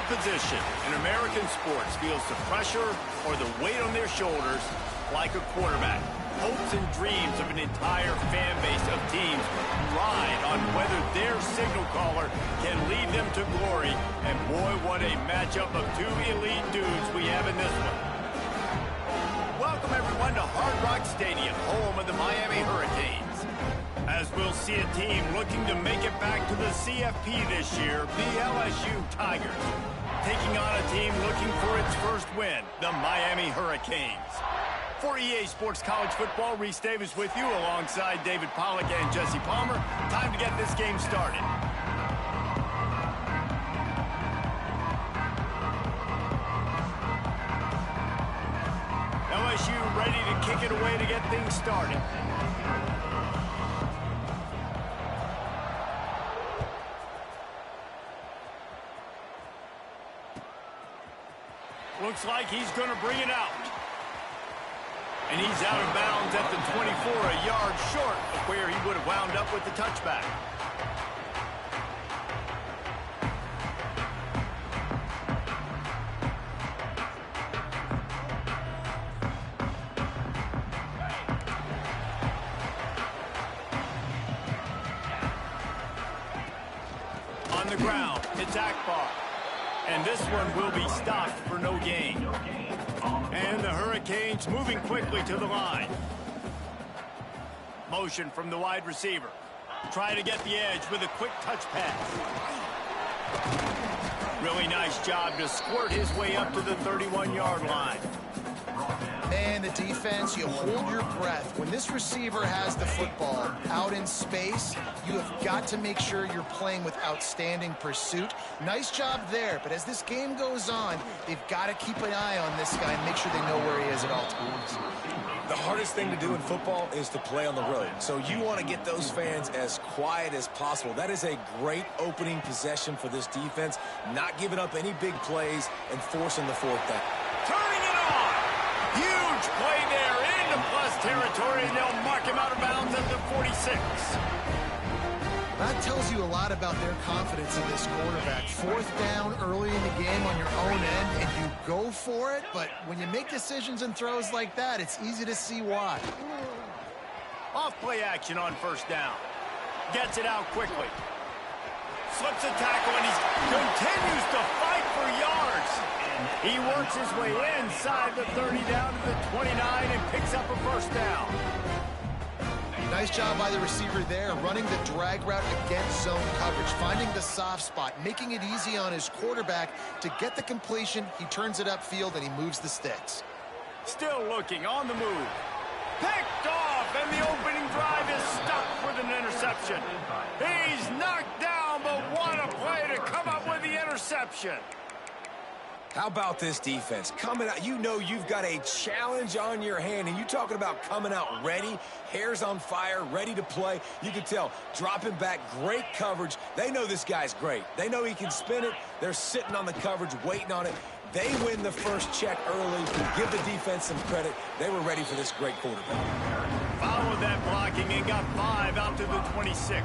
position in American sports feels the pressure or the weight on their shoulders like a quarterback. Hopes and dreams of an entire fan base of teams ride on whether their signal caller can lead them to glory. And boy, what a matchup of two elite dudes we have in this one. Welcome everyone to Hard Rock Stadium, home of the Miami Hurricanes. As we'll see a team looking to make it back to the CFP this year, the LSU Tigers, taking on a team looking for its first win, the Miami Hurricanes. For EA Sports College Football, Reese Davis with you alongside David Pollack and Jesse Palmer. Time to get this game started. LSU ready to kick it away to get things started. Looks like he's going to bring it out. And he's out of bounds at the 24, a yard short of where he would have wound up with the touchback. On the ground, it's Akbar. And this one will be stopped for no gain. And the Hurricanes moving quickly to the line. Motion from the wide receiver. Try to get the edge with a quick touch pass. Really nice job to squirt his way up to the 31-yard line. Man, the defense, you hold your breath. When this receiver has the football out in space, you have got to make sure you're playing with outstanding pursuit. Nice job there, but as this game goes on, they've got to keep an eye on this guy and make sure they know where he is at all times. The hardest thing to do in football is to play on the road. So you want to get those fans as quiet as possible. That is a great opening possession for this defense, not giving up any big plays and forcing the fourth down. Turning it on! Huge play there into plus territory, and they'll mark him out of bounds at the 46. That tells you a lot about their confidence in this quarterback. Fourth down early in the game on your own end, and you go for it, but when you make decisions and throws like that, it's easy to see why. Off play action on first down. Gets it out quickly. Slips a tackle, and he continues to fight for yards. He works his way inside the 30 down to the 29 and picks up a first down. Nice job by the receiver there, running the drag route against zone coverage, finding the soft spot, making it easy on his quarterback to get the completion. He turns it upfield, and he moves the sticks. Still looking on the move. Picked off, and the opening drive is stopped with an interception. He's knocked down, but what a play to come up with the interception. How about this defense? Coming out, you know you've got a challenge on your hand, and you talking about coming out ready, hairs on fire, ready to play. You can tell, dropping back, great coverage. They know this guy's great. They know he can spin it. They're sitting on the coverage, waiting on it. They win the first check early. Give the defense some credit. They were ready for this great quarterback. Followed that blocking and got 5 out to the 26.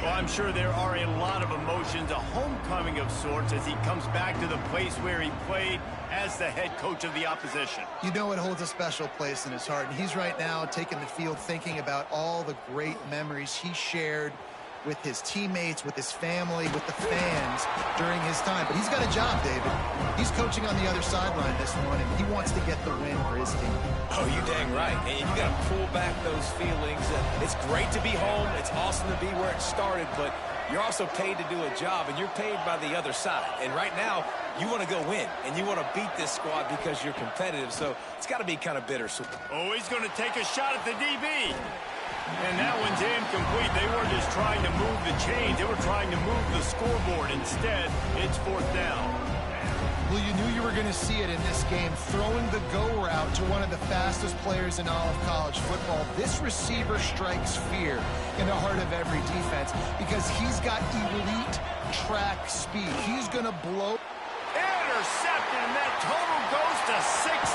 Well, I'm sure there are a lot of emotions, a homecoming of sorts, as he comes back to the place where he played as the head coach of the opposition. You know it holds a special place in his heart, and he's right now taking the field thinking about all the great memories he shared with his teammates, with his family, with the fans during his time. But he's got a job, David. He's coaching on the other sideline this one, and he wants to get the win for his team. Oh, you dang right. And you got to pull back those feelings. It's great to be home. It's awesome to be where it started, but you're also paid to do a job, and you're paid by the other side. And right now, you want to go win, and you want to beat this squad because you're competitive. So it's got to be kind of bittersweet. Oh, he's going to take a shot at the DB. And that one's incomplete. They weren't just trying to move the chains. They were trying to move the scoreboard. Instead, it's fourth down. Well, you knew you were going to see it in this game, throwing the go route to one of the fastest players in all of college football. This receiver strikes fear in the heart of every defense because he's got elite track speed. He's going to blow. Intercepted, and that total goes to 16.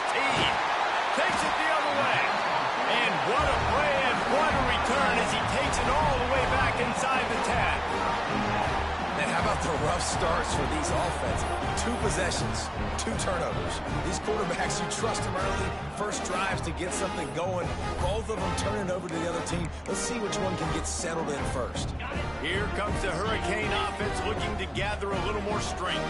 Takes it the other way. And what a play and what a return as he takes it all the way back inside the 10. Man, how about the rough starts for these offenses? 2 possessions, 2 turnovers. These quarterbacks, you trust them early, first drives to get something going. Both of them turning over to the other team. Let's see which one can get settled in first. Here comes the Hurricane offense looking to gather a little more strength.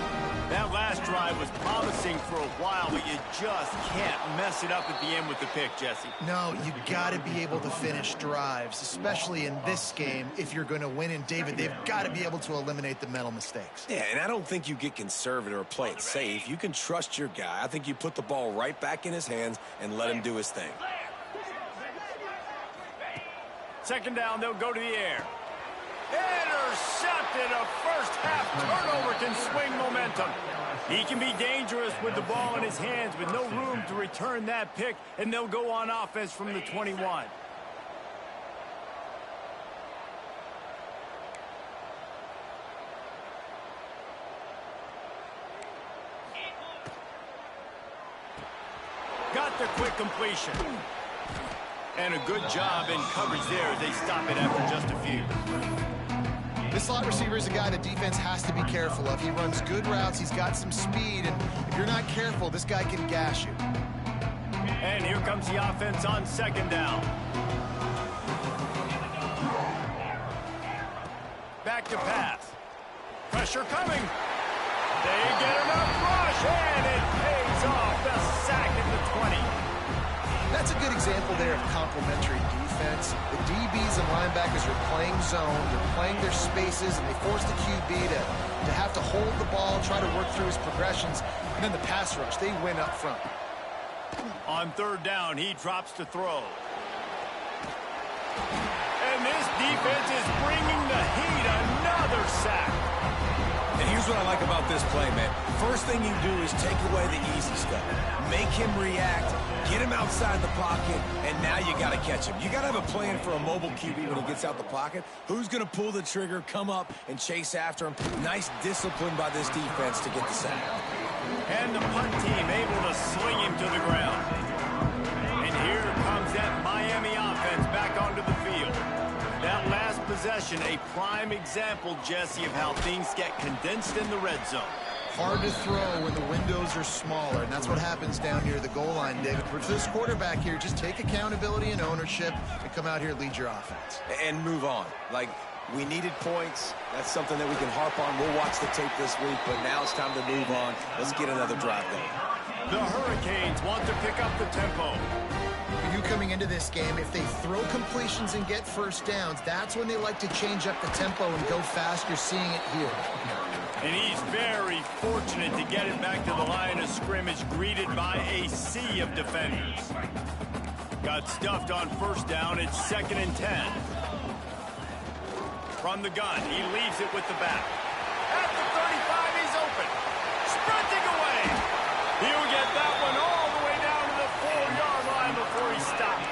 That last drive was promising for a while, but you just can't mess it up at the end with the pick, Jesse. No, you got to be able to finish drives, especially in this game. If you're going to win, and David, they've got to be able to eliminate the mental mistakes. Yeah, and I don't think you get conservative or play it safe. You can trust your guy. I think you put the ball right back in his hands and let him do his thing. Second down, they'll go to the air. Intercepted. A first half turnover can swing momentum. He can be dangerous with the ball in his hands with no room to return that pick, and they'll go on offense from the 21. Got the quick completion. And a good job in coverage there as they stop it after just a few. This slot receiver is a guy the defense has to be careful of. He runs good routes. He's got some speed, and if you're not careful, this guy can gash you. And here comes the offense on second down. Back to pass. Pressure coming. They get enough rush, and it pays off. The sack at the 20. That's a good example there of complementary defense. The DBs and linebackers are playing zone, they're playing their spaces, and they force the QB to have to hold the ball, try to work through his progressions, and then the pass rush, they win up front. On third down, he drops to throw. And this defense is bringing the heat. Another sack. And here's what I like about this play, man. First thing you do is take away the easy stuff. Make him react, get him outside the pocket, and now you got to catch him. You got to have a plan for a mobile QB when he gets out the pocket. Who's going to pull the trigger, come up, and chase after him? Nice discipline by this defense to get the sack. And the punt team able to sling him to the ground. And here comes that Miami offense back onto the field. That last possession, a prime example, Jesse, of how things get condensed in the red zone. Hard to throw when the windows are smaller, and that's what happens down near the goal line, David. For this quarterback here, just take accountability and ownership and come out here and lead your offense. And move on. Like, we needed points. That's something that we can harp on. We'll watch the tape this week, but now it's time to move on. Let's get another drive going. The Hurricanes want to pick up the tempo. You coming into this game, if they throw completions and get first downs, that's when they like to change up the tempo and go fast. You're seeing it here. And he's very fortunate to get it back to the line of scrimmage, greeted by a sea of defenders. Got stuffed on first down. It's 2nd and 10. From the gun, he leaves it with the back. At the 35, he's open. Sprinting away. He'll get that one all the way down to the 4-yard line before he stops.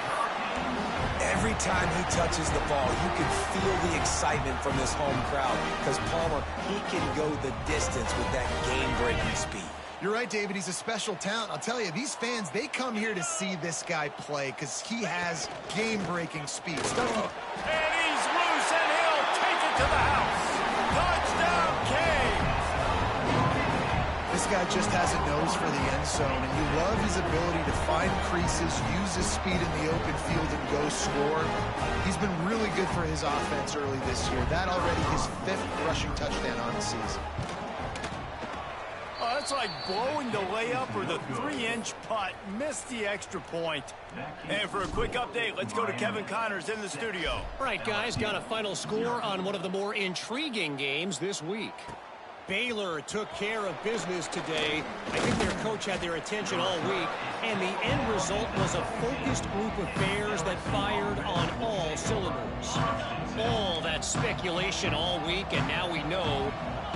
Every time he touches the ball, you can feel the excitement from this home crowd because Palmer, he can go the distance with that game-breaking speed. You're right, David. He's a special talent. I'll tell you, these fans, they come here to see this guy play because he has game-breaking speed. And he's loose, and he'll take it to the house. Touchdown, Canes! This guy just has a nose for the end zone, and you love his ability to find creases, use his speed in the open field, and go score. He's been really good for his offense early this year. That already his 5th rushing touchdown on the season. Oh, that's like blowing the layup or the 3-inch putt. Missed the extra point. And for a quick update, let's go to Kevin Connors in the studio. All right, guys, got a final score on one of the more intriguing games this week. Baylor took care of business today. I think their coach had their attention all week, and the end result was a focused group of Bears that fired on all cylinders. All that speculation all week, and now we know.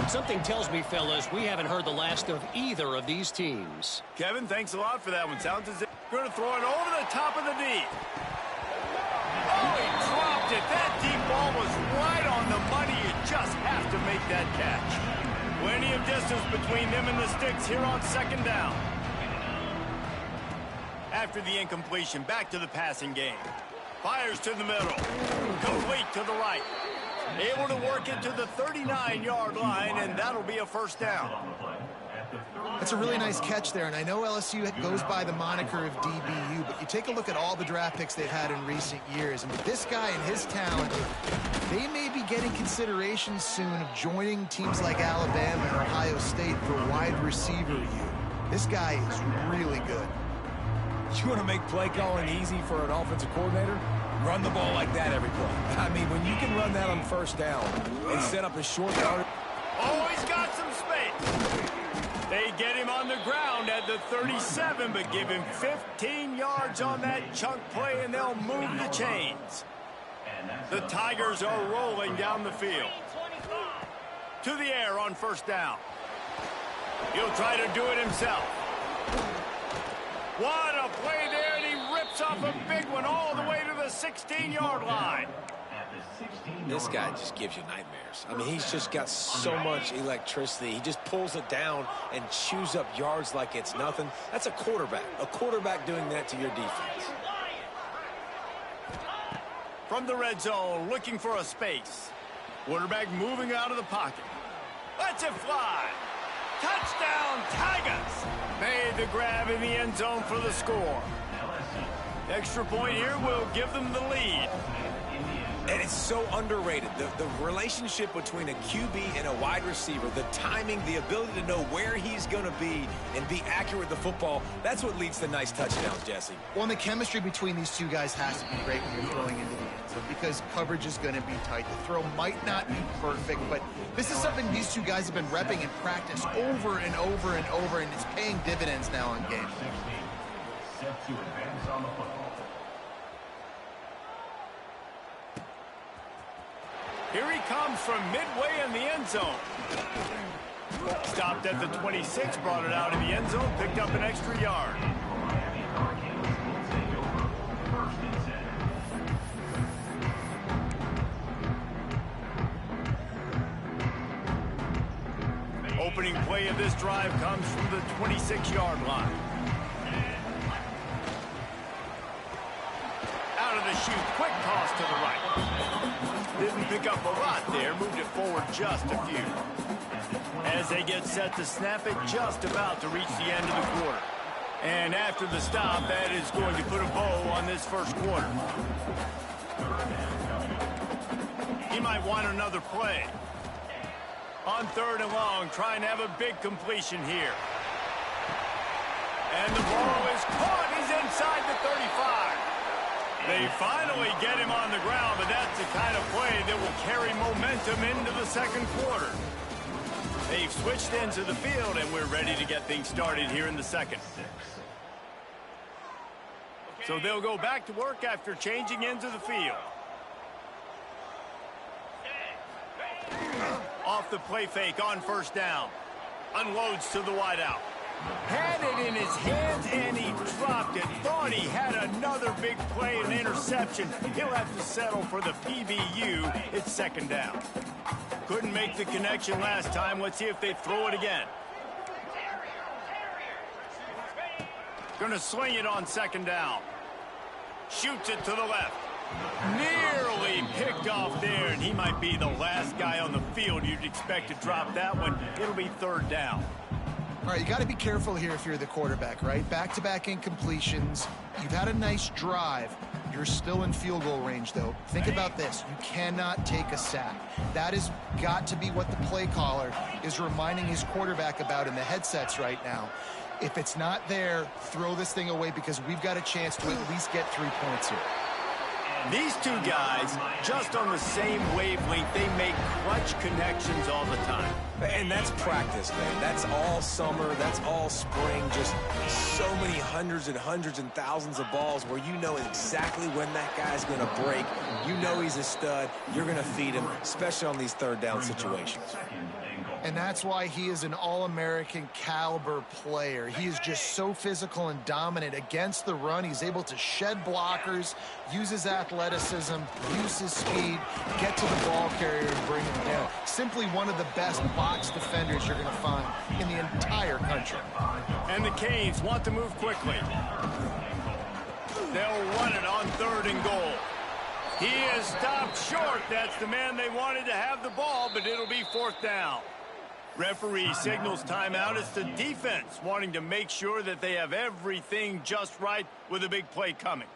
Something tells me, fellas, we haven't heard the last of either of these teams. Kevin, thanks a lot for that one. Sounds as if you're going to throw it over the top of the D. Oh, he dropped it. That deep ball was right on the money. You just have to make that catch. Plenty of distance between them and the sticks here on 2nd down. After the incompletion, back to the passing game. Fires to the middle. Complete to the right. Able to work it to the 39-yard line, and that'll be a first down. That's a really nice catch there, and I know LSU goes by the moniker of DBU, but you take a look at all the draft picks they've had in recent years, and with this guy and his talent, they may be getting consideration soon of joining teams like Alabama and Ohio State for wide receiver use. This guy is really good. You want to make play calling easy for an offensive coordinator? Run the ball like that every play. I mean, when you can run that on first down and set up a short yard. Oh, he's got some space. They get him on the ground at the 37, but give him 15 yards on that chunk play, and they'll move the chains. The Tigers are rolling down the field. To the air on first down. He'll try to do it himself. What a play there, and he rips off a big one all the way to the 16-yard line. This guy just gives you nightmares. I mean, he's just got so much electricity. He just pulls it down and chews up yards like it's nothing. That's a quarterback doing that to your defense. From the red zone, looking for a space. Quarterback moving out of the pocket. Lets it fly. Touchdown, Tigers! Made the grab in the end zone for the score. Extra point here will give them the lead. And it's so underrated. The relationship between a QB and a wide receiver, the timing, the ability to know where he's going to be and be accurate with the football, that's what leads to nice touchdowns, Jesse. Well, and the chemistry between these two guys has to be great when you're throwing into the end zone because coverage is going to be tight. The throw might not be perfect, but this is something these two guys have been repping in practice over and over and over, and it's paying dividends now on game. Set to advance on the football. Here he comes from midway in the end zone. Stopped at the 26, brought it out in the end zone, picked up an extra yard. Opening play of this drive comes from the 26-yard line. Out of the chute, quick toss to the right. Didn't pick up a lot there, moved it forward just a few. As they get set to snap it, just about to reach the end of the quarter. And after the stop, that is going to put a bow on this first quarter. He might want another play. On third and long, trying to have a big completion here. And the ball is caught. He's inside the 35. They finally get him on the ground, but that's the kind of play that will carry momentum into the second quarter. They've switched ends of the field, and we're ready to get things started here in the second. So they'll go back to work after changing ends of the field. Off the play fake on first down. Unloads to the wideout. Had it in his hands, and he dropped it. Thought he had another big play, an interception. He'll have to settle for the PBU. It's second down. Couldn't make the connection last time. Let's see if they throw it again. Gonna sling it on second down. Shoots it to the left. Nearly picked off there, and he might be the last guy on the field you'd expect to drop that one. It'll be third down. All right, you got to be careful here if you're the quarterback, right? Back-to-back incompletions. You've had a nice drive. You're still in field goal range, though. Think about this. You cannot take a sack. That has got to be what the play caller is reminding his quarterback about in the headsets right now. If it's not there, throw this thing away because we've got a chance to at least get 3 points here. These two guys, just on the same wavelength, they make clutch connections all the time. And that's practice, man. That's all summer. That's all spring. Just so many hundreds and hundreds and thousands of balls where you know exactly when that guy's going to break. You know he's a stud. You're going to feed him, especially on these third down situations. And that's why he is an All-American caliber player. He is just so physical and dominant against the run. He's able to shed blockers, use his athleticism, use his speed, get to the ball carrier and bring him down. Simply one of the best box defenders you're going to find in the entire country. And the Canes want to move quickly. They'll run it on third and goal. He is stopped short. That's the man they wanted to have the ball, but it'll be 4th down. Referee signals timeout. It's the defense wanting to make sure that they have everything just right with a big play coming.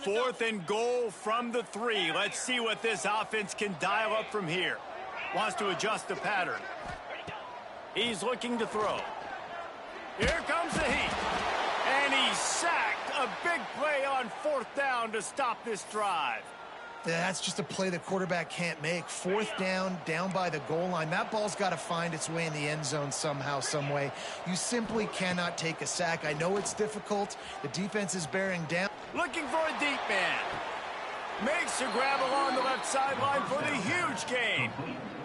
Fourth and goal from the 3. Let's see what this offense can dial up from here. Wants to adjust the pattern. He's looking to throw. Here comes the heat. And he's sacked. A big play on 4th down to stop this drive. That's just a play the quarterback can't make. 4th down, down by the goal line. That ball's got to find its way in the end zone somehow, some way. You simply cannot take a sack. I know it's difficult. The defense is bearing down. Looking for a deep man. Makes a grab along the left sideline for the huge gain.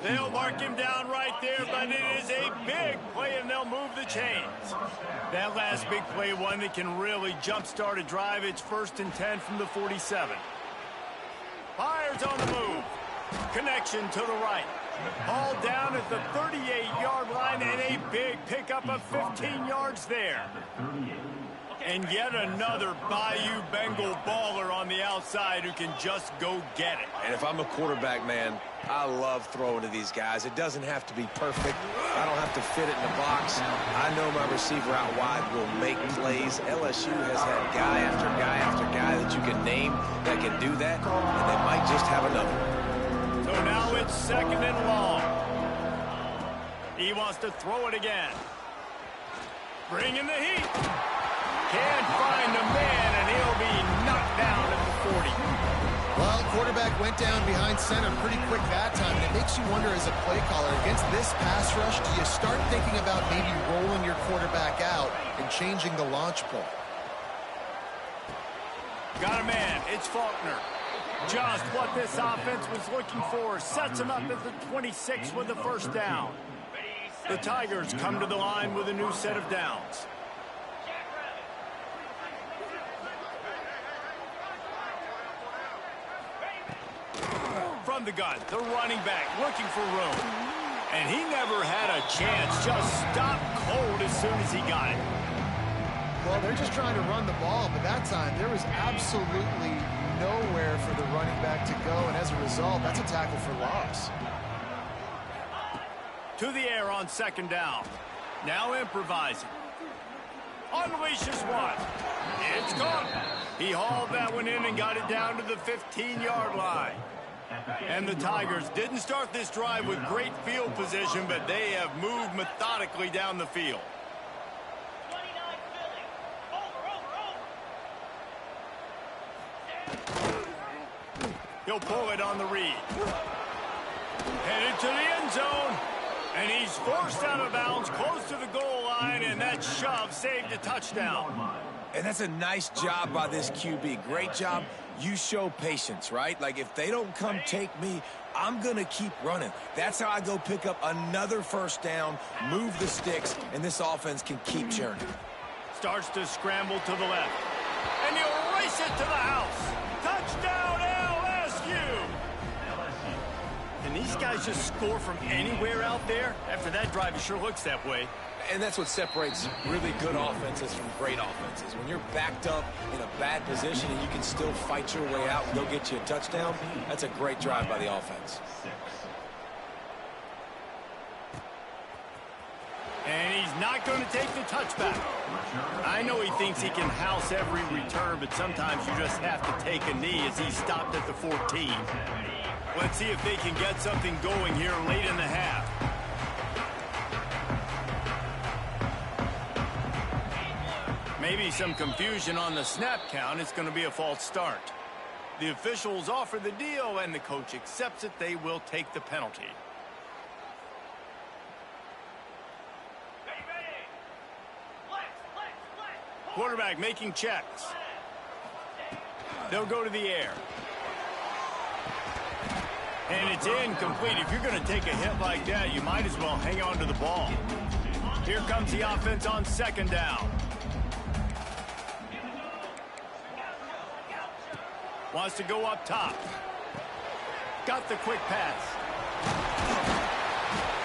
They'll mark him down right there, but it is a big play, and they'll move the chains. That last big play, one that can really jumpstart a drive. It's 1st and 10 from the 47. Fires on the move. Connection to the right. All down at the 38-yard line, and a big pickup of 15 yards there. And yet another Bayou Bengal baller on the outside who can just go get it. And if I'm a quarterback, man, I love throwing to these guys. It doesn't have to be perfect. I don't have to fit it in the box. I know my receiver out wide will make plays. LSU has had guy after guy after guy that you can name that can do that, and they might just have another one. So now it's 2nd and long. He wants to throw it again. Bring in the heat. Can't find a man, and he'll be knocked down at the 40. Well, quarterback went down behind center pretty quick that time, and it makes you wonder as a play caller, against this pass rush, do you start thinking about maybe rolling your quarterback out and changing the launch point? Got a man. It's Faulkner. Just what this offense was looking for. Sets him up at the 26 with the 1st down. The Tigers come to the line with a new set of downs. From the gun, the running back looking for room. And he never had a chance. Just stopped cold as soon as he got it. Well, they're just trying to run the ball, but that time there was absolutely nowhere for the running back to go, and as a result, that's a tackle for loss. To the air on 2nd down. Now improvising. Unleashes one. It's gone. He hauled that one in and got it down to the 15-yard line. And the Tigers didn't start this drive with great field position, but they have moved methodically down the field. He'll pull it on the read. Headed to the end zone. And he's forced out of bounds close to the goal line, and that shove saved a touchdown. And that's a nice job by this QB. Great job. You show patience, right? Like, if they don't come take me, I'm going to keep running. That's how I go pick up another 1st down, move the sticks, and this offense can keep churning. Starts to scramble to the left. And he'll race it to the house. Touchdown, LSU! Can these guys just score from anywhere out there? After that drive, it sure looks that way. And that's what separates really good offenses from great offenses. When you're backed up in a bad position and you can still fight your way out and go get you a touchdown, that's a great drive by the offense. And he's not going to take the touchback. I know he thinks he can house every return, but sometimes you just have to take a knee as he stopped at the 14. Let's see if they can get something going here late in the half. Maybe some confusion on the snap count. It's going to be a false start. The officials offer the deal, and the coach accepts it. They will take the penalty. Quarterback making checks. They'll go to the air. And it's incomplete. If you're going to take a hit like that, you might as well hang on to the ball. Here comes the offense on 2nd down. Wants to go up top. Got the quick pass.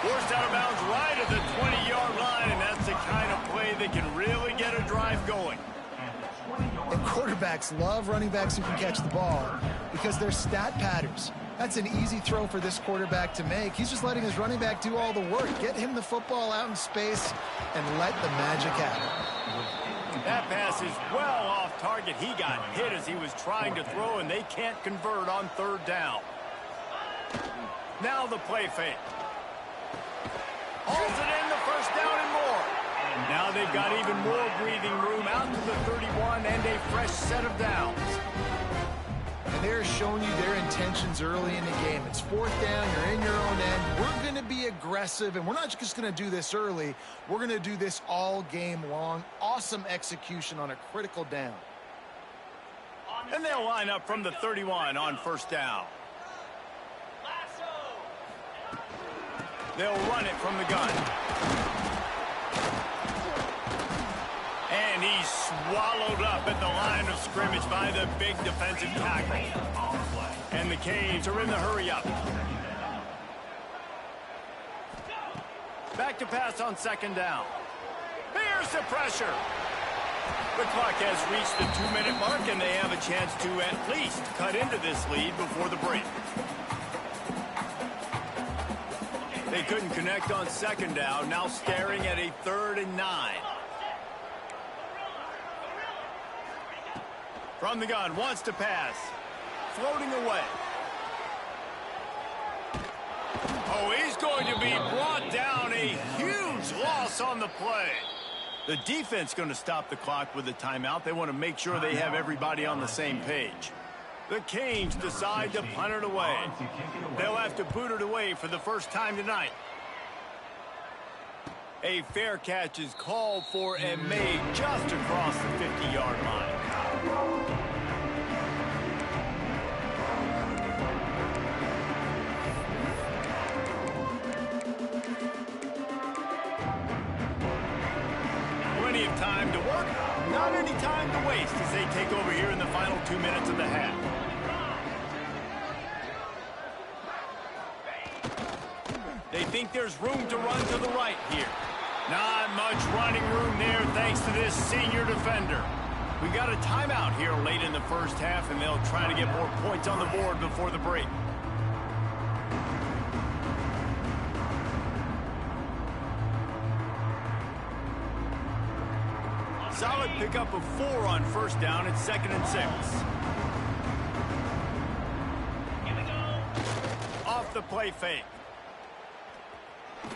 Forced out of bounds right at the 20-yard line, and that's the kind of play that can really get a drive going. Quarterbacks love running backs who can catch the ball because they're stat patterns. That's an easy throw for this quarterback to make. He's just letting his running back do all the work. Get him the football out in space and let the magic happen. That pass is well off target. He got hit as he was trying to throw, and they can't convert on third down. Now the play fake. Hauls it in, the first down and more. Now they've got even more breathing room out to the 31 and a fresh set of downs. And they're showing you their intentions early in the game. It's fourth down, you're in your own end. We're going to be aggressive, and we're not just going to do this early. We're going to do this all game long. Awesome execution on a critical down. And they'll line up from the 31 on first down. They'll run it from the gun. And he's swallowed up at the line of scrimmage by the big defensive tackle. And the Canes are in the hurry-up. Back to pass on second down. Here's the pressure. The clock has reached the 2-minute mark, and they have a chance to at least cut into this lead before the break. They couldn't connect on second down, now staring at a 3rd and 9. From the gun, wants to pass. Floating away. Oh, he's going to be brought down. A huge loss on the play. The defense going to stop the clock with a timeout. They want to make sure they have everybody on the same page. The Canes decide to punt it away. They'll have to boot it away for the first time tonight. A fair catch is called for and made just across the 50-yard line. Plenty of time to work, not any time to waste as they take over here in the final 2 minutes of the half. They think there's room to run to the right here. Not much running room there thanks to this senior defender. We got a timeout here late in the first half, and they'll try to get more points on the board before the break. Solid pickup of 4 on first down. It's 2nd and 6. Off the play fake.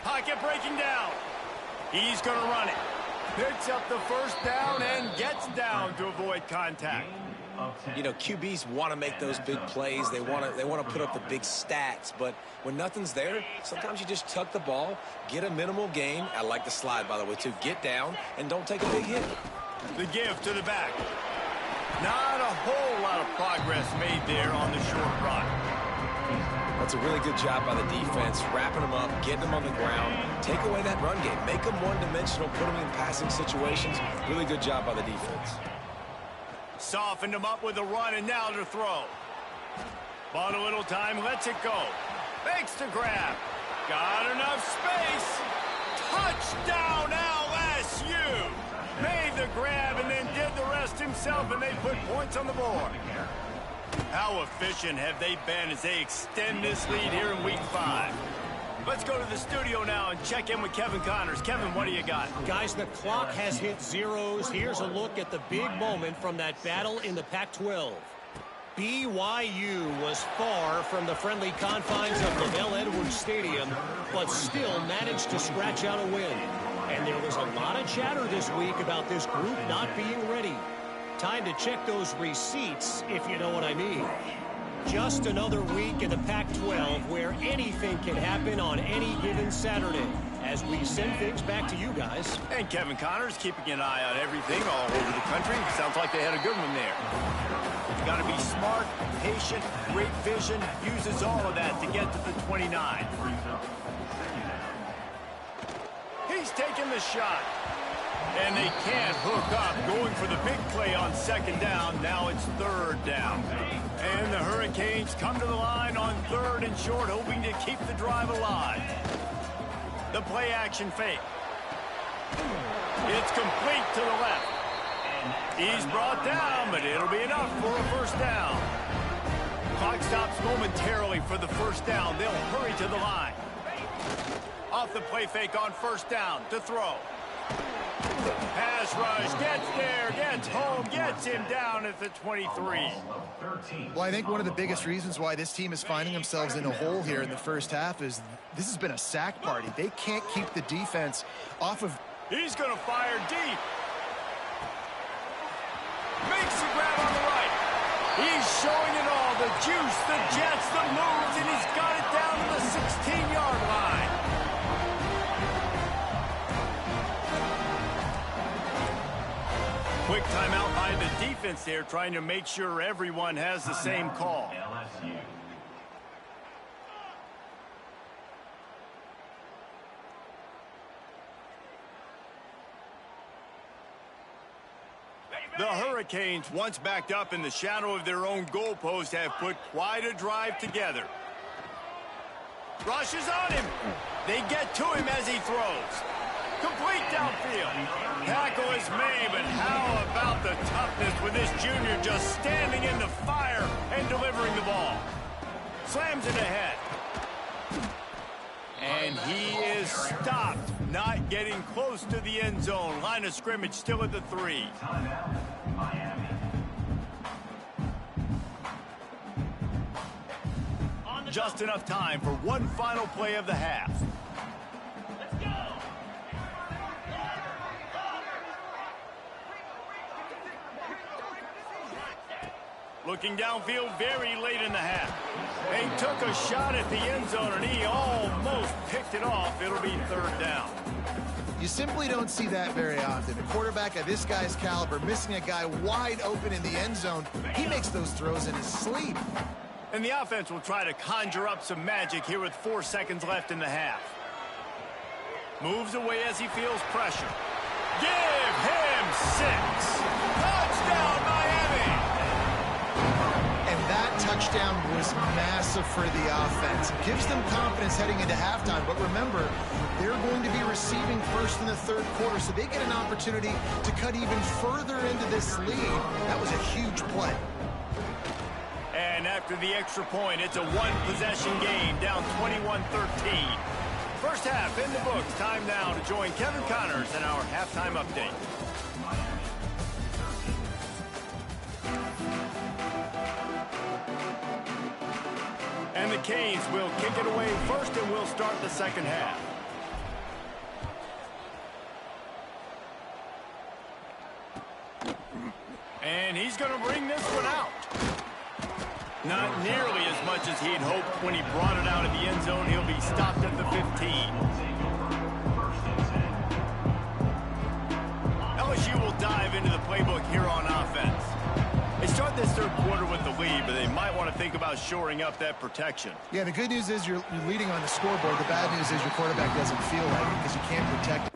Pocket breaking down. He's going to run it. Picks up the first down and gets down to avoid contact. You know, QBs want to make those big plays. They want to put up the big stats. But when nothing's there, sometimes you just tuck the ball, get a minimal gain. I like the slide, by the way, too. Get down and don't take a big hit. The give to the back. Not a whole lot of progress made there on the short run. That's a really good job by the defense, wrapping them up, getting them on the ground, take away that run game, make them one-dimensional, put them in passing situations. Really good job by the defense. Softened him up with a run, and now to throw. Bought a little time, lets it go. Fakes to grab. Got enough space. Touchdown, LSU. Made the grab and then did the rest himself, and they put points on the board. How efficient have they been as they extend this lead here in Week 5? Let's go to the studio now and check in with Kevin Connors. Kevin, what do you got? Guys, the clock has hit zeros. Here's a look at the big moment from that battle in the Pac-12. BYU was far from the friendly confines of LaVell Edwards Stadium, but still managed to scratch out a win. And there was a lot of chatter this week about this group not being ready. Time to check those receipts, if you know what I mean. Just another week in the Pac-12 where anything can happen on any given Saturday. As we send things back to you guys. And Kevin Connors keeping an eye on everything all over the country. Sounds like they had a good one there. Got to be smart, patient, great vision. Uses all of that to get to the 29. He's taking the shot. And they can't hook up, going for the big play on second down. Now it's third down. And the Hurricanes come to the line on third and short, hoping to keep the drive alive. The play action fake. It's complete to the left. He's brought down, but it'll be enough for a first down. Clock stops momentarily for the first down. They'll hurry to the line. Off the play fake on first down to throw. Pass rush, gets there, gets home, gets him down at the 23. Well, I think one of the biggest reasons why this team is finding themselves in a hole here in the first half is this has been a sack party. They can't keep the defense off of... He's going to fire deep. Makes the grab on the right. He's showing it all. The juice, the jets, the moves, and he's got it down to the 16-yard line. Quick timeout by the defense there, trying to make sure everyone has the same call. LSU. The Hurricanes, once backed up in the shadow of their own goalpost, have put quite a drive together. Rushes on him. They get to him as he throws. Complete downfield. Tackle is made, but how about the toughness with this junior just standing in the fire and delivering the ball? Slams it ahead. And he is stopped, not getting close to the end zone. Line of scrimmage still at the 3. Timeout, Miami. Just enough time for one final play of the half. Looking downfield very late in the half. They took a shot at the end zone, and he almost picked it off. It'll be third down. You simply don't see that very often. A quarterback of this guy's caliber missing a guy wide open in the end zone. He makes those throws in his sleep. And the offense will try to conjure up some magic here with 4 seconds left in the half. Moves away as he feels pressure. Give him 6. Touchdown, Miami! And that touchdown was massive for the offense. It gives them confidence heading into halftime. But remember, they're going to be receiving first in the third quarter, so they get an opportunity to cut even further into this lead. That was a huge play. And after the extra point, it's a one-possession game, down 21-13. First half in the books. Time now to join Kevin Connors in our halftime update. And the Canes will kick it away first, and we'll start the second half. And he's going to bring this one out. Not nearly as much as he'd hoped when he brought it out of the end zone. He'll be stopped at the 15. LSU will dive into the playbook here on offense. They start this third quarter with the lead, but they might want to think about shoring up that protection. Yeah, the good news is you're leading on the scoreboard. The bad news is your quarterback doesn't feel like it because you can't protect.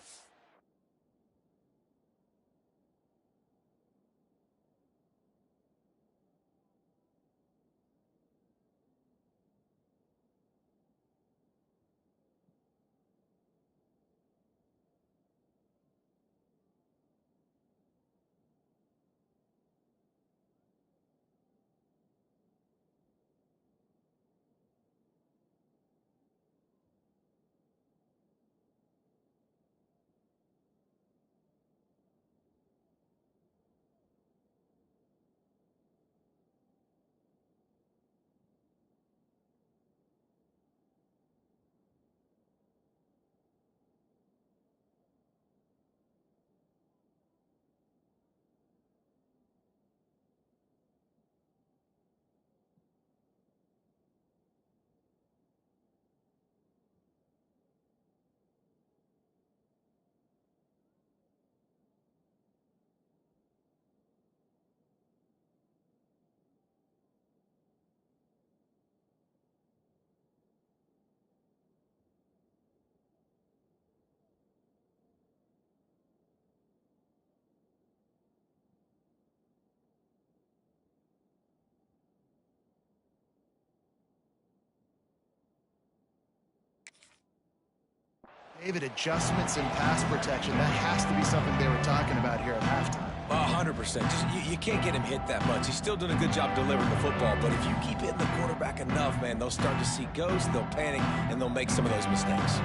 David, adjustments in pass protection. That has to be something they were talking about here at halftime. 100%. You can't get him hit that much. He's still doing a good job delivering the football, but if you keep hitting the quarterback enough, man, they'll start to see ghosts, they'll panic, and they'll make some of those mistakes.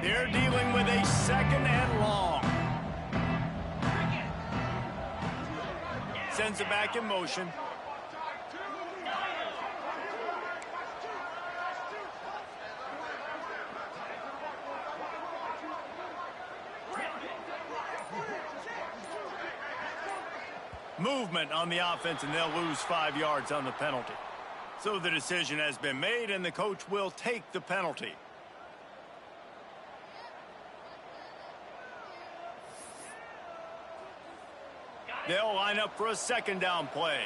They're dealing with a 2nd and long. Sends it back in motion. Movement on the offense, and they'll lose 5 yards on the penalty. So the decision has been made, and the coach will take the penalty. They'll line up for a 2nd down play.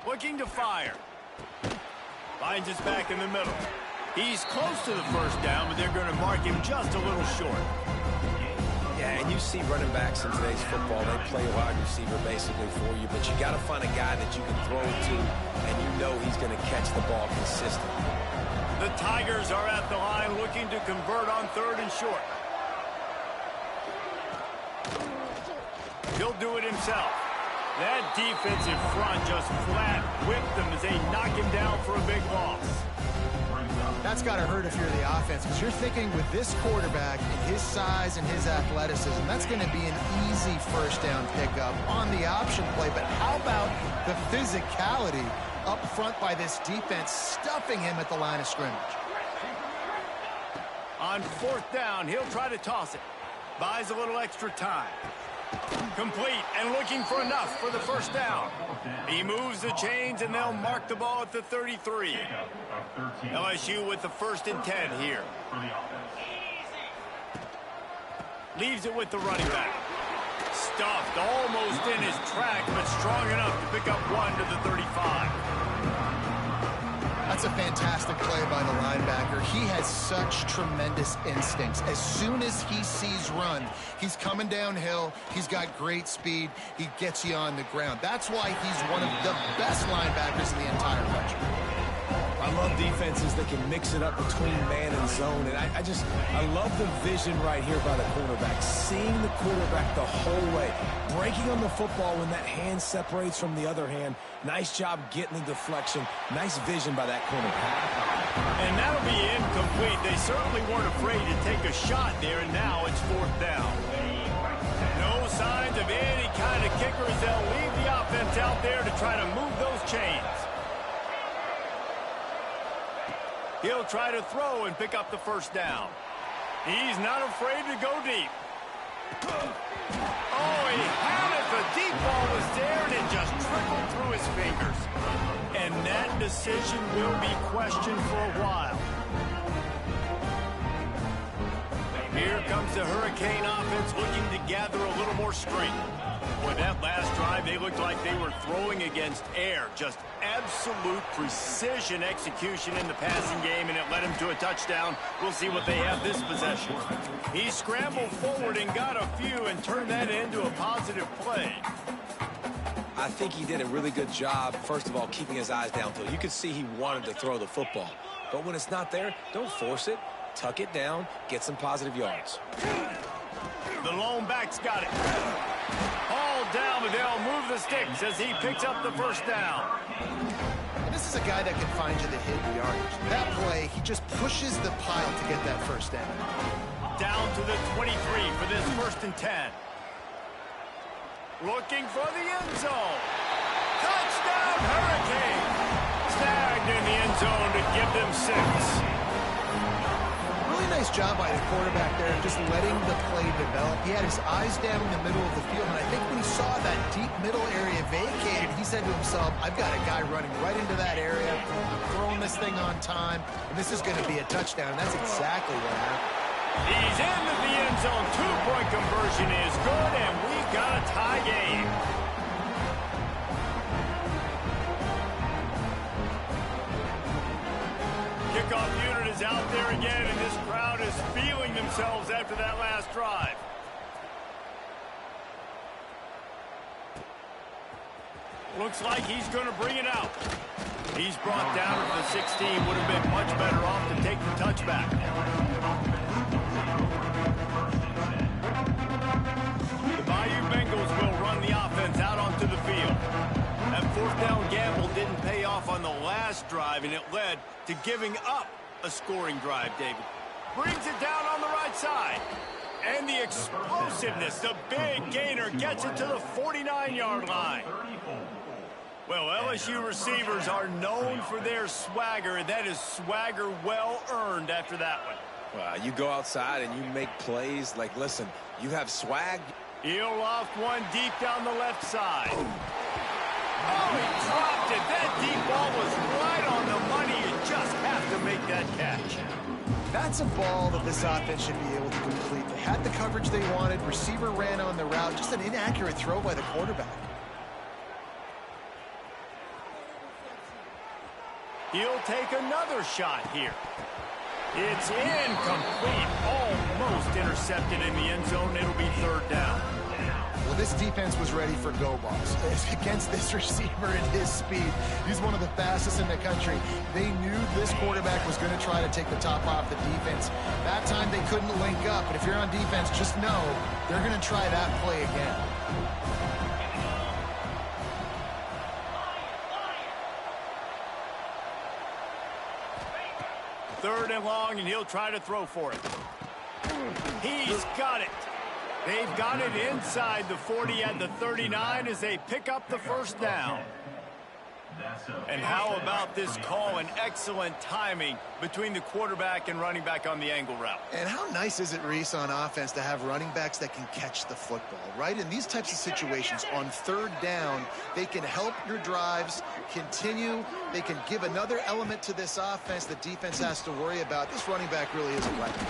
Looking to fire. Finds us back in the middle. He's close to the 1st down, but they're going to mark him just a little short. Yeah, and you see running backs in today's football, they play wide receiver basically for you, but you got to find a guy that you can throw it to, and you know he's going to catch the ball consistently. The Tigers are at the line looking to convert on 3rd and short. He'll do it himself. That defensive front just flat whipped them as they knock him down for a big loss. That's got to hurt if you're the offense, because you're thinking with this quarterback and his size and his athleticism, that's going to be an easy 1st down pickup on the option play. But how about the physicality up front by this defense, stuffing him at the line of scrimmage? On 4th down, he'll try to toss it. Buys a little extra time. Complete and looking for enough for the 1st down. He moves the chains, and they'll mark the ball at the 33. LSU with the 1st and 10 here. Leaves it with the running back. Stuffed almost in his track, but strong enough to pick up 1 to the 35. That's a fantastic play by the linebacker. He has such tremendous instincts. As soon as he sees run, he's coming downhill. He's got great speed. He gets you on the ground. That's why he's one of the best linebackers in the entire country. I love defenses that can mix it up between man and zone, and I love the vision right here by the quarterback, seeing the quarterback the whole way, breaking on the football when that hand separates from the other hand. Nice job getting the deflection. Nice vision by that cornerback. And that'll be incomplete. They certainly weren't afraid to take a shot there, and now it's 4th down. No signs of any kind of kickers. They'll leave the offense out there to try to move those chains. He'll try to throw and pick up the 1st down. He's not afraid to go deep. Oh, he had it. The deep ball was there, and it just trickled through his fingers. And that decision will be questioned for a while. Here comes the Hurricane offense looking to gather a little more strength. Boy, that last drive, they looked like they were throwing against air. Just absolute precision execution in the passing game, and it led him to a touchdown. We'll see what they have this possession. He scrambled forward and got a few and turned that into a positive play. I think he did a really good job, first of all, keeping his eyes downfield. You could see he wanted to throw the football. But when it's not there, don't force it. Tuck it down, get some positive yards. The lone back's got it. All down, but they'll move the sticks as he picks up the 1st down. And this is a guy that can find you the hidden yardage. That play, he just pushes the pile to get that 1st down. Down to the 23 for this 1st and 10. Looking for the end zone. Touchdown, Hurricane! Snagged in the end zone to give them 6. Really nice job by the quarterback there, just letting the play develop. He had his eyes down in the middle of the field, and I think when he saw that deep middle area vacated, he said to himself, I've got a guy running right into that area. I'm throwing this thing on time, and this is going to be a touchdown. And that's exactly what happened. He's into the end zone. 2-point conversion is good, and we've got a tie game. Kickoff unit is out there again, and this crowd is just feeling themselves after that last drive. Looks like he's going to bring it out. He's brought down to the 16. Would have been much better off to take the touchback. The Bayou Bengals will run the offense out onto the field. That fourth down gamble didn't pay off on the last drive, and it led to giving up a scoring drive, David. Brings it down on the right side. And the explosiveness, the big gainer, gets it to the 49-yard line. Well, LSU receivers are known for their swagger, and that is swagger well earned after that one. Well, you go outside and you make plays. Like, listen, you have swag. He'll loft one deep down the left side. Oh, he dropped it. That deep ball was right on the money. You just have to make that catch. That's a ball that this offense should be able to complete. They had the coverage they wanted. Receiver ran on the route. Just an inaccurate throw by the quarterback. He'll take another shot here. It's incomplete. Almost intercepted in the end zone. It'll be third down. Well, this defense was ready for go balls. Against this receiver and his speed, he's one of the fastest in the country. They knew this quarterback was going to try to take the top off the defense. That time they couldn't link up. But if you're on defense, just know they're going to try that play again. Third and long, and he'll try to throw for it. He's got it. They've got it inside the 40 at the 39 as they pick up the first down. And how about this call and excellent timing between the quarterback and running back on the angle route. And how nice is it, Reese, on offense to have running backs that can catch the football, right? In these types of situations, on third down, they can help your drives continue. They can give another element to this offense that defense has to worry about. This running back really is a weapon.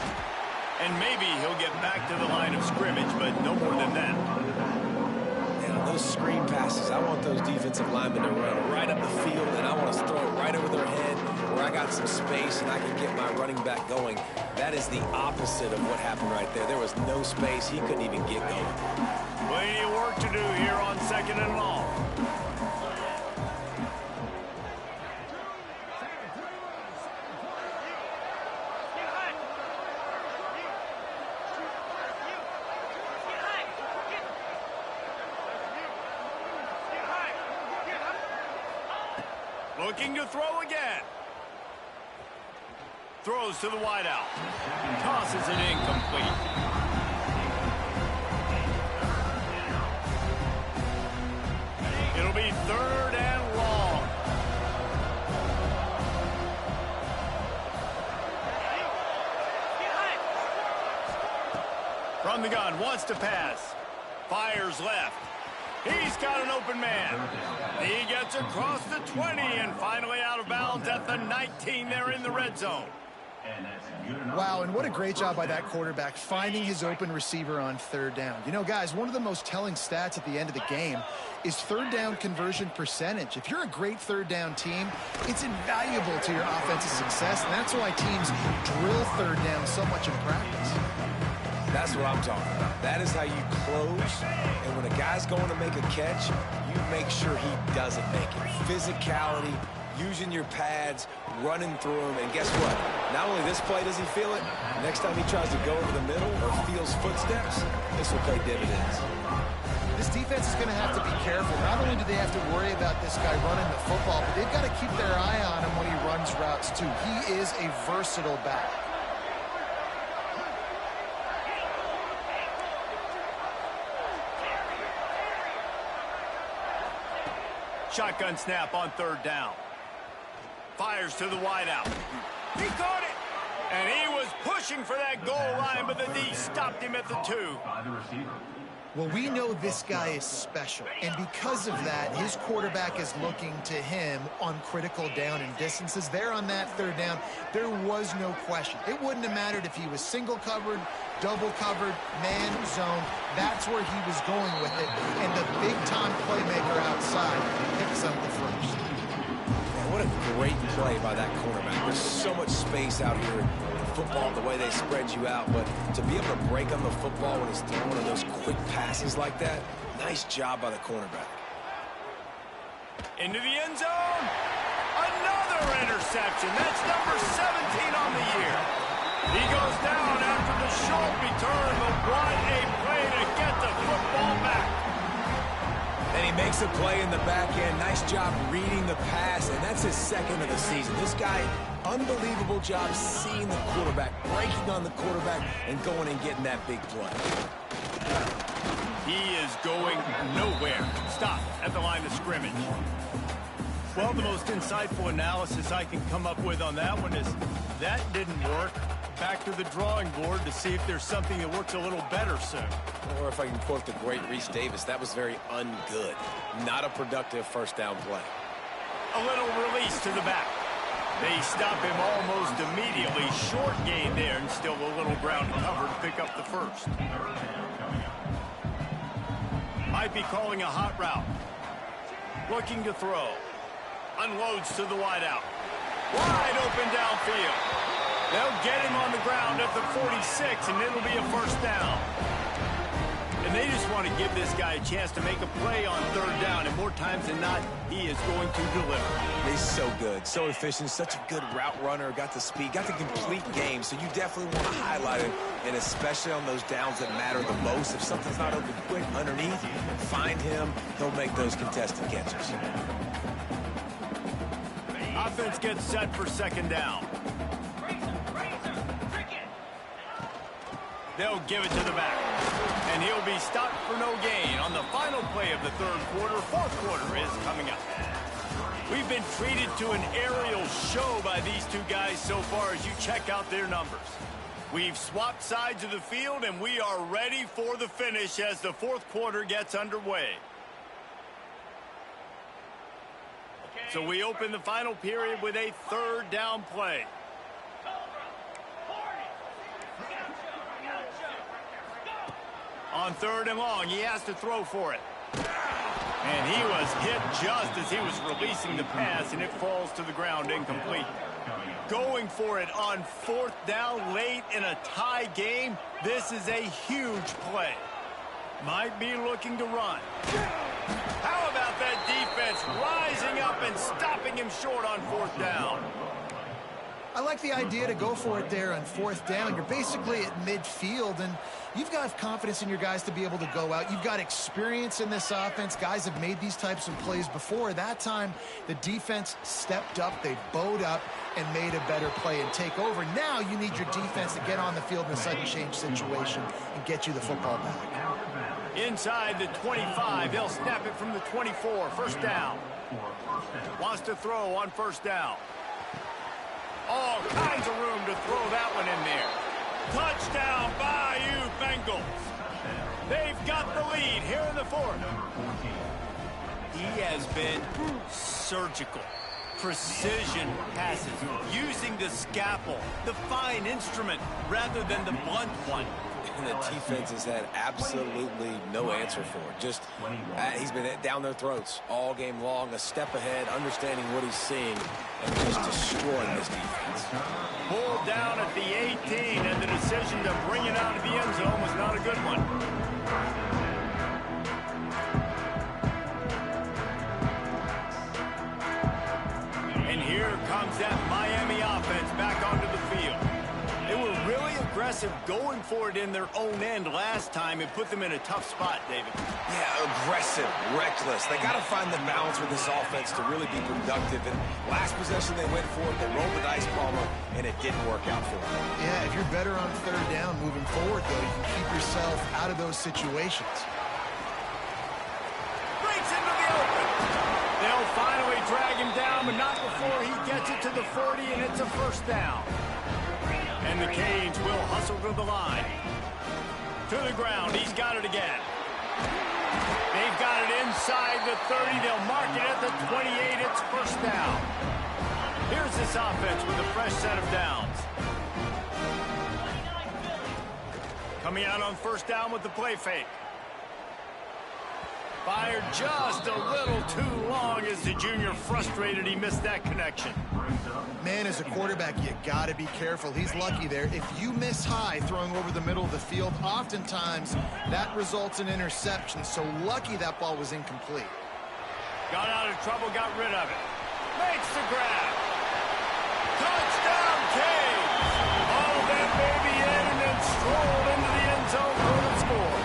And maybe he'll get back to the line of scrimmage, but no more than that. Those screen passes, I want those defensive linemen to run right up the field, and I want to throw it right over their head where I got some space and I can get my running back going. That is the opposite of what happened right there. There was no space. He couldn't even get going. Plenty of work to do here on second and long. Looking to throw again. Throws to the wideout. Tosses it incomplete. It'll be third and long. From the gun, wants to pass. Fires left. He's got an open man. He gets across the 20 and finally out of bounds at the 19 there in the red zone. Wow, and what a great job by that quarterback finding his open receiver on third down. You know, guys, one of the most telling stats at the end of the game is third down conversion percentage. If you're a great third down team, it's invaluable to your offensive success, and that's why teams drill third down so much in practice. That's what I'm talking about. That is how you close. And when a guy's going to make a catch, you make sure he doesn't make it. Physicality, using your pads, running through them. And guess what? Not only this play does he feel it, next time he tries to go over the middle or feels footsteps, this will pay dividends. This defense is going to have to be careful. Not only do they have to worry about this guy running the football, but they've got to keep their eye on him when he runs routes too. He is a versatile back. Shotgun snap on third down. Fires to the wideout. He caught it! And he was pushing for that goal line, but the D stopped him at the 2. Well, we know this guy is special, and because of that, his quarterback is looking to him on critical down and distances. There on that third down, there was no question. It wouldn't have mattered if he was single covered, double covered, man zone. That's where he was going with it, and the big-time playmaker outside picks up the first. Man, what a great play by that cornerback. There's so much space out here in football, the way they spread you out, but to be able to break on the football when he's throwing one of those quick passes like that, nice job by the cornerback. Into the end zone. Another interception. That's number 17 on the year. He goes down after the short return, but what a play to get the football back. And he makes a play in the back end. Nice job reading the pass, and that's his second of the season. This guy, unbelievable job seeing the quarterback, breaking on the quarterback, and going and getting that big play. He is going nowhere. Stop at the line of scrimmage. Well, the most insightful analysis I can come up with on that one is that didn't work. Back to the drawing board to see if there's something that works a little better soon. Or if I can quote the great Reese Davis, that was very ungood. Not a productive first down play. A little release to the back. They stop him almost immediately. Short gain there, and still a little ground to cover to pick up the first. Might be calling a hot route. Looking to throw. Unloads to the wideout. Wide open downfield. They'll get him on the ground at the 46, and it'll be a first down. And they just want to give this guy a chance to make a play on third down, and more times than not, he is going to deliver. He's so good, so efficient, such a good route runner, got the speed, got the complete game, so you definitely want to highlight him, and especially on those downs that matter the most. If something's not open quick underneath, find him, he'll make those contested catches. Offense gets set for second down. They'll give it to the back. And he'll be stopped for no gain on the final play of the third quarter. Fourth quarter is coming up. We've been treated to an aerial show by these two guys so far as you check out their numbers. We've swapped sides of the field, and we are ready for the finish as the fourth quarter gets underway. So we open the final period with a third down play. On third and long, he has to throw for it. And he was hit just as he was releasing the pass, and it falls to the ground incomplete. Going for it on fourth down late in a tie game, this is a huge play. Might be looking to run. How about that defense rising up and stopping him short on fourth down? I like the idea to go for it there on fourth down. You're basically at midfield, and you've got confidence in your guys to be able to go out. You've got experience in this offense. Guys have made these types of plays before. That time, the defense stepped up. They bowed up and made a better play and take over. Now you need your defense to get on the field in a sudden change situation and get you the football back. Inside the 25, they'll snap it from the 24. First down. Wants to throw on first down. All kinds of room to throw that one in there. Touchdown, Bayou Bengals. They've got the lead here in the fourth. He has been surgical. Precision passes, using the scalpel, the fine instrument, rather than the blunt one. And the defense has had absolutely no answer for it. Just, he's been down their throats all game long, a step ahead, understanding what he's seeing, and just destroying this defense. Pulled down at the 18, and the decision to bring it out of the end zone was not a good one. And here comes that Miami offense back onto the field. They were really aggressive going for it in their own end last time. It put them in a tough spot, David. Yeah, aggressive, reckless. They got to find the balance with this offense to really be productive. And last possession they went for it, they rolled the dice, Palmer, and it didn't work out for them. Yeah, if you're better on third down moving forward, though, you can keep yourself out of those situations. Breaks into the open. They'll finally drag him down, but not before he gets it to the 40, and it's a first down. And the Canes will hustle to the line. To the ground. He's got it again. They've got it inside the 30. They'll mark it at the 28. It's first down. Here's this offense with a fresh set of downs. Coming out on first down with the play fake. Fired just a little too long as the junior frustrated he missed that connection. Man, as a quarterback, you got to be careful. He's lucky there. If you miss high throwing over the middle of the field, oftentimes that results in interception. So lucky that ball was incomplete. Got out of trouble, got rid of it. Makes the grab. Touchdown, Canes! All that baby in and then strolled into the end zone for the score.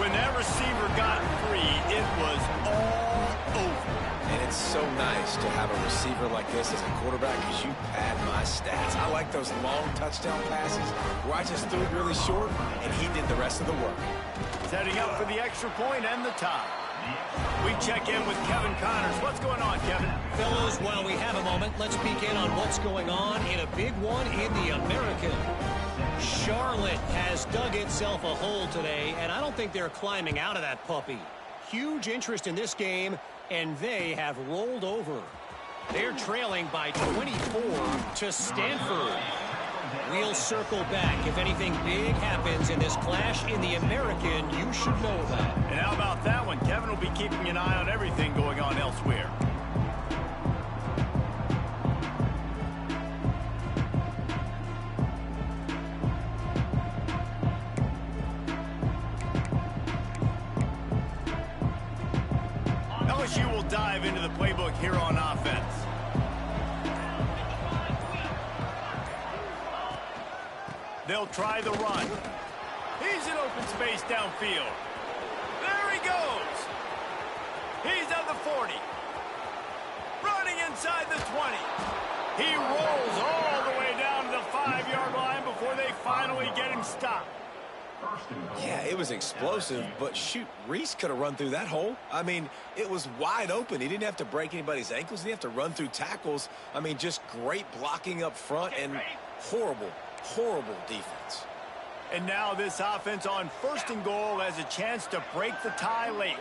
When that receiver got free, it was all over. And it's so nice to have a receiver like this as a quarterback because you pad my stats. I like those long touchdown passes where I just threw it really short and he did the rest of the work. Setting up for the extra point and the tie. We check in with Kevin Connors. What's going on, Kevin? Fellows, while we have a moment, let's peek in on what's going on in a big one in the American. Charlotte has dug itself a hole today, and I don't think they're climbing out of that puppy. Huge interest in this game, and they have rolled over. They're trailing by 24 to Stanford. We'll circle back. If anything big happens in this clash in the American, you should know about. And how about that one? Kevin will be keeping an eye on everything going on elsewhere. LSU will dive into the playbook here on offense. They'll try the run. He's in open space downfield. There he goes. He's at the 40. Running inside the 20. He rolls all the way down to the 5-yard line before they finally get him stopped. Yeah, it was explosive, but shoot, Reese could have run through that hole. I mean, it was wide open. He didn't have to break anybody's ankles. He didn't have to run through tackles. I mean, just great blocking up front and horrible defense. And now this offense on 1st and goal has a chance to break the tie late.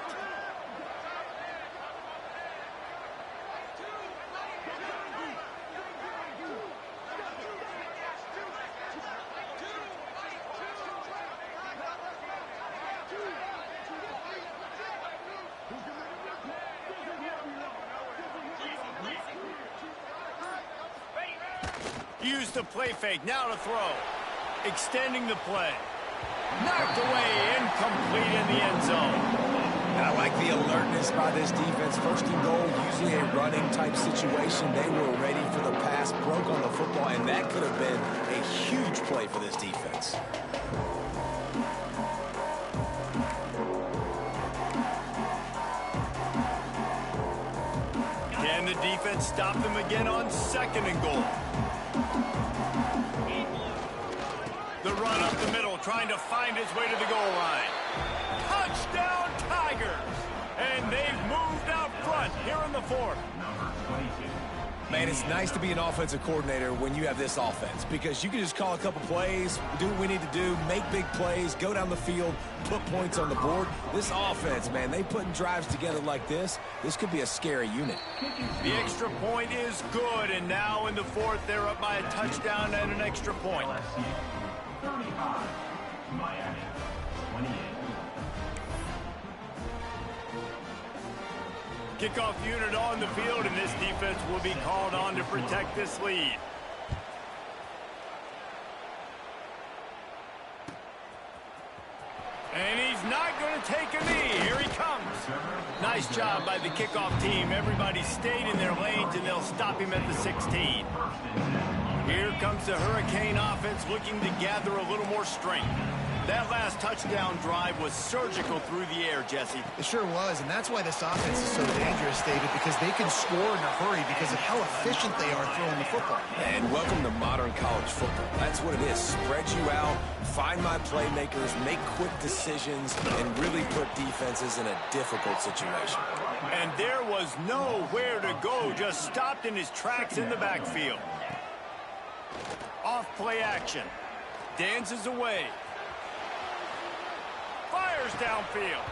Use the play fake, now to throw. Extending the play. Knocked away, incomplete in the end zone. And I like the alertness by this defense. 1st and goal, usually a running type situation. They were ready for the pass, broke on the football, and that could have been a huge play for this defense. Can the defense stop them again on 2nd and goal? The run up the middle, trying to find his way to the goal line. Touchdown, Tigers! And they've moved out front here in the 4th. Man, it's nice to be an offensive coordinator when you have this offense because you can just call a couple plays, do what we need to do, make big plays, go down the field, put points on the board. This offense, man, they putting drives together like this could be a scary unit. The extra point is good, and now in the 4th, they're up by a touchdown and an extra point. 35, Miami, 28. Kickoff unit on the field, and this defense will be called on to protect this lead. And he's not going to take a knee. Here he comes. Nice job by the kickoff team. Everybody stayed in their lanes, and they'll stop him at the 16. Here comes the Hurricane offense looking to gather a little more strength. That last touchdown drive was surgical through the air, Jesse. It sure was, and that's why this offense is so dangerous, David, because they can score in a hurry because of how efficient they are throwing the football. And welcome to modern college football. That's what it is. Spread you out, find my playmakers, make quick decisions, and really put defenses in a difficult situation. And there was nowhere to go, just stopped in his tracks in the backfield. Off play action. Dances away. Fires downfield.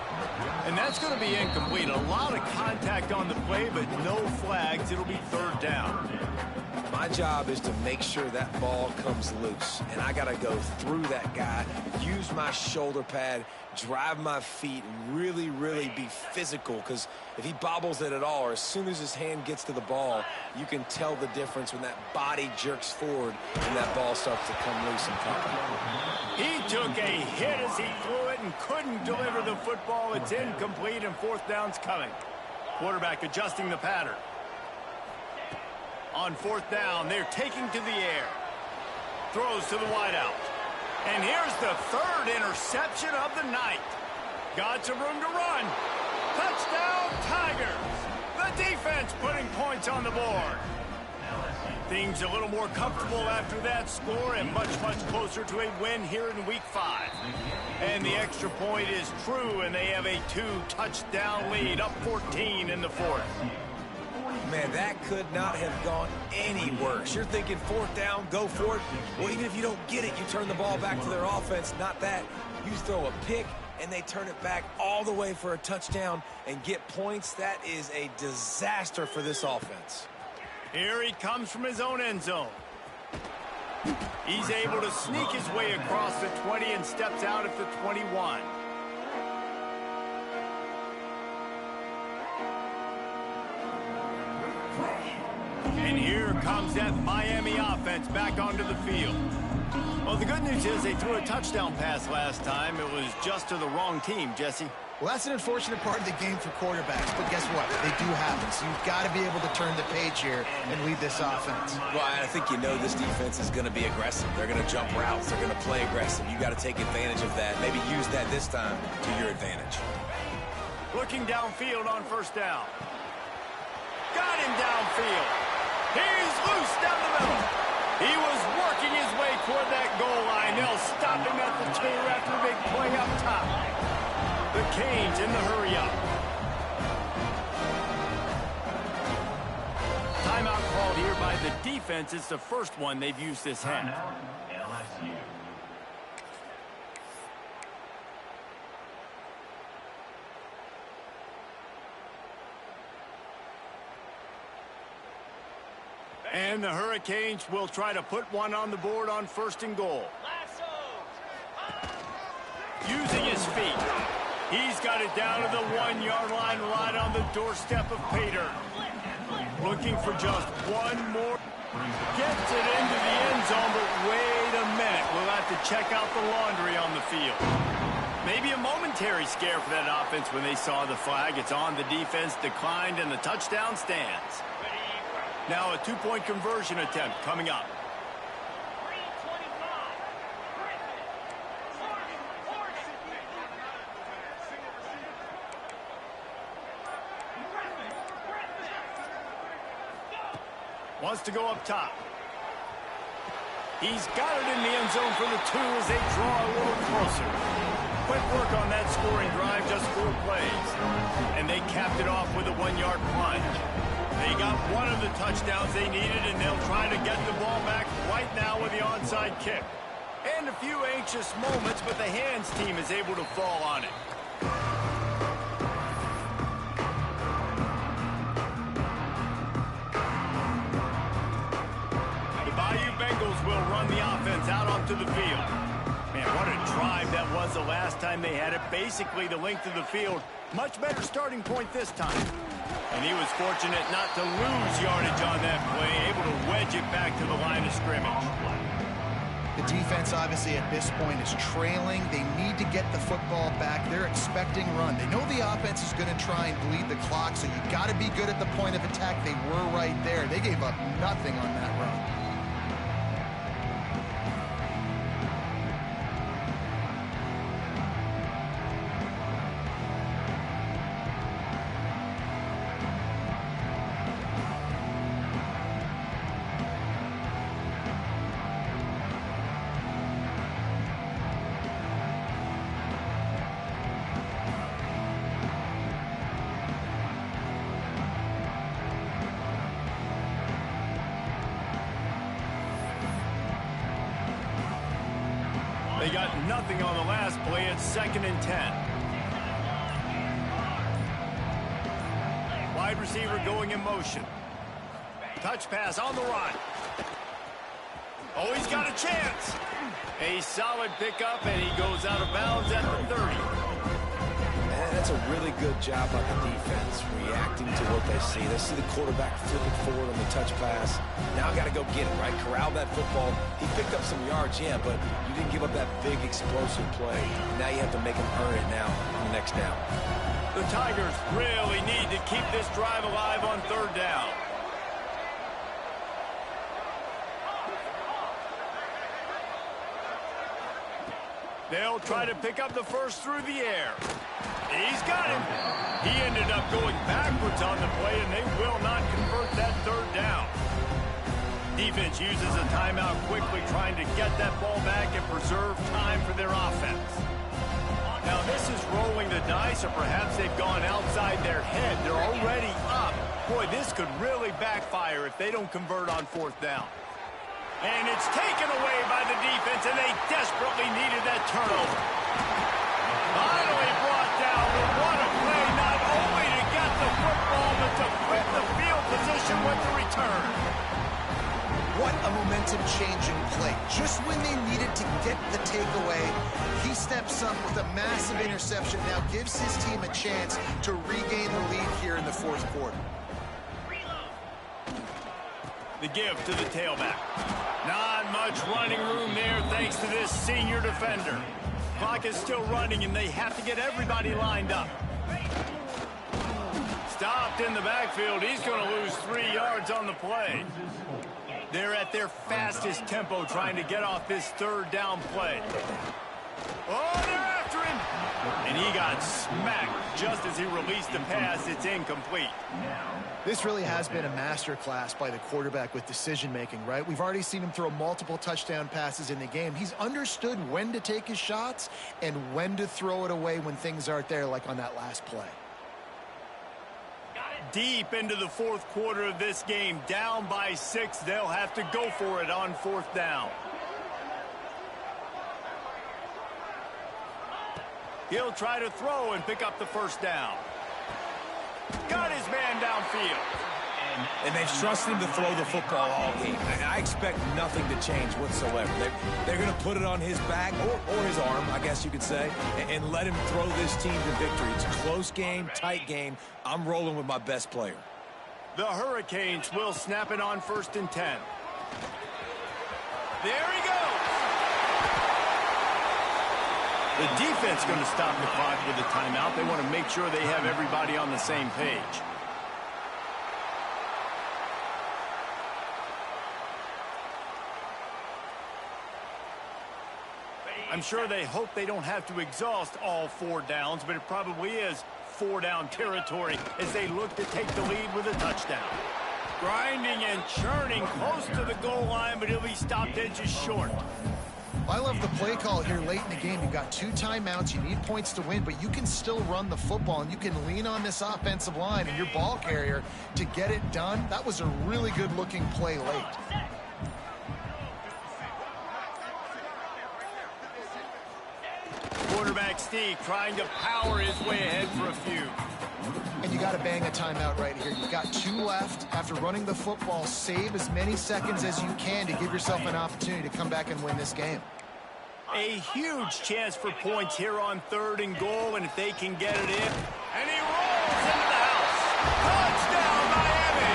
And that's going to be incomplete. A lot of contact on the play, but no flags. It'll be 3rd down. My job is to make sure that ball comes loose, and I got to go through that guy, use my shoulder pad, drive my feet, and really, really be physical, because if he bobbles it at all, or as soon as his hand gets to the ball, you can tell the difference when that body jerks forward and that ball starts to come loose and come. He took a hit as he threw it and couldn't deliver the football. It's incomplete, and fourth down's coming. Quarterback adjusting the pattern. On fourth down, they're taking to the air. Throws to the wideout. And here's the third interception of the night. Got some room to run. Touchdown, Tigers. The defense putting points on the board. Things a little more comfortable after that score and much, much closer to a win here in Week 5. And the extra point is true, and they have a 2-touchdown lead, up 14 in the fourth. Man, that could not have gone any worse. You're thinking fourth down, go for it. Well, even if you don't get it, you turn the ball back to their offense. Not that. You throw a pick, and they turn it back all the way for a touchdown and get points. That is a disaster for this offense. Here he comes from his own end zone. He's able to sneak his way across the 20 and steps out at the 21. And here comes that Miami offense back onto the field. Well, the good news is they threw a touchdown pass last time. It was just to the wrong team, Jesse. Well, that's an unfortunate part of the game for quarterbacks, but guess what? They do happen, so you've got to be able to turn the page here and lead this offense. Well, I think you know this defense is going to be aggressive. They're going to jump routes. They're going to play aggressive. You got to take advantage of that. Maybe use that this time to your advantage. Looking downfield on first down. Got him downfield. He's loose down the middle. He was working his way toward that goal line. They'll stop him at the 2 after a big play up top. The Canes in the hurry-up. Timeout called here by the defense. It's the first one they've used this half. LSU. And the Hurricanes will try to put one on the board on first and goal. Using his feet. He's got it down to the 1-yard line right on the doorstep of Pater. Looking for just one more. Gets it into the end zone, but wait a minute. We'll have to check out the laundry on the field. Maybe a momentary scare for that offense when they saw the flag. It's on, the defense declined, and the touchdown stands. Now a 2-point conversion attempt coming up. Wants to go up top. He's got it in the end zone for the 2 as they draw a little closer. Quick work on that scoring drive, just 4 plays. And they capped it off with a 1-yard plunge. They got one of the touchdowns they needed, and they'll try to get the ball back right now with the onside kick. And a few anxious moments, but the hands team is able to fall on it. The Bayou Bengals will run the offense out onto the field. Man, what a drive that was the last time they had it. Basically the length of the field. Much better starting point this time. And he was fortunate not to lose yardage on that play, able to wedge it back to the line of scrimmage. The defense, obviously, at this point is trailing. They need to get the football back. They're expecting run. They know the offense is going to try and bleed the clock, so you got to be good at the point of attack. They were right there. They gave up nothing on that run. They got nothing on the last play. It's 2nd and 10. Wide receiver going in motion. Touch pass on the run. Oh, he's got a chance. A solid pickup, and he goes out of bounds at the 30. And that's a really good job by the defense, reacting to what they see. They see the quarterback flipping forward on the touch pass. Now I got to go get it, right? Corral that football. He picked up some yards, yeah, but you didn't give up that big explosive play. Now you have to make him earn it now on the next down. The Tigers really need to keep this drive alive on third down. They'll try to pick up the first through the air. He's got him. He ended up going backwards on the play, and they will not convert that third down. Defense uses a timeout quickly, trying to get that ball back and preserve time for their offense. Now, this is rolling the dice, or perhaps they've gone outside their head. They're already up. Boy, this could really backfire if they don't convert on fourth down. And it's taken away by the defense, and they desperately needed that turnover. Finally brought down, but what a play, not only to get the football, but to flip the field position with the return. What a momentum-changing play. Just when they needed to get the takeaway, he steps up with a massive interception, now gives his team a chance to regain the lead here in the fourth quarter. The give to the tailback. Not much running room there thanks to this senior defender. Clock is still running, and they have to get everybody lined up. Stopped in the backfield. He's going to lose 3 yards on the play. They're at their fastest tempo trying to get off this third down play. Oh, they're after him. And he got smacked just as he released the pass. It's incomplete. This really has been a masterclass by the quarterback with decision-making, right? We've already seen him throw multiple touchdown passes in the game. He's understood when to take his shots and when to throw it away when things aren't there, like on that last play. Deep into the fourth quarter of this game, down by 6. They'll have to go for it on fourth down. He'll try to throw and pick up the first down. Got his man downfield. And they've trusted him to throw the football all game. I expect nothing to change whatsoever. They're going to put it on his back, or his arm, I guess you could say, and let him throw this team to victory. It's a close game, tight game. I'm rolling with my best player. The Hurricanes will snap it on 1st and 10. There he goes. The defense going to stop the clock with a timeout. They want to make sure they have everybody on the same page. I'm sure they hope they don't have to exhaust all 4 downs, but it probably is 4-down territory as they look to take the lead with a touchdown. Grinding and churning close to the goal line, but he'll be stopped edges short. I love the play call here late in the game. You've got 2 timeouts. You need points to win, but you can still run the football, and you can lean on this offensive line and your ball carrier to get it done. That was a really good-looking play late. Quarterback Steve trying to power his way ahead for a few. And you got to bang a timeout right here. You've got 2 left. After running the football, save as many seconds as you can to give yourself an opportunity to come back and win this game. A huge chance for points here on 3rd and goal, and if they can get it in. And he rolls into the house. Touchdown, Miami!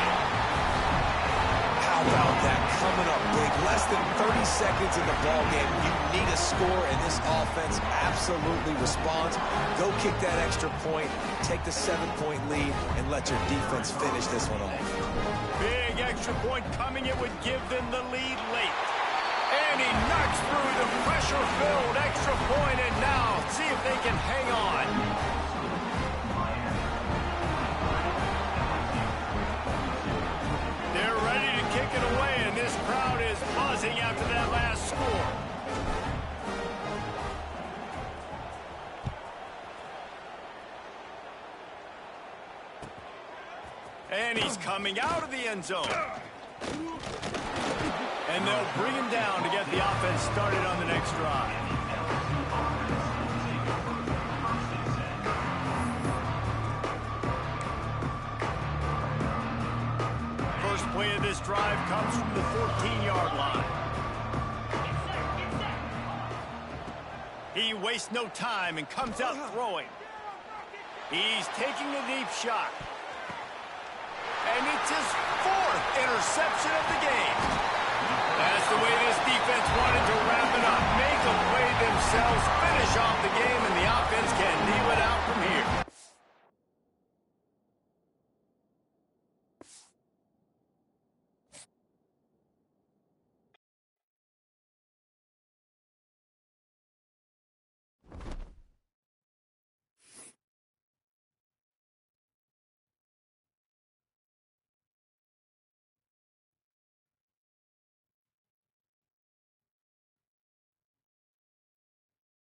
How about that? Coming up big. Less than 30 seconds in the ball game. You need a score, and this offense absolutely responds. Go kick that extra point, take the 7-point lead, and let your defense finish this one off. Big extra point coming. It would give them the lead late. And he knocks through the pressure-filled extra point, and now see if they can hang on. They're ready to kick it away, and this crowd is buzzing after that last score. And he's coming out of the end zone. And they'll bring him down to get the offense started on the next drive. First play of this this drive comes from the 14-yard line. He wastes no time and comes out throwing. He's taking a deep shot. And it's his 4th interception of the game. That's the way this defense wanted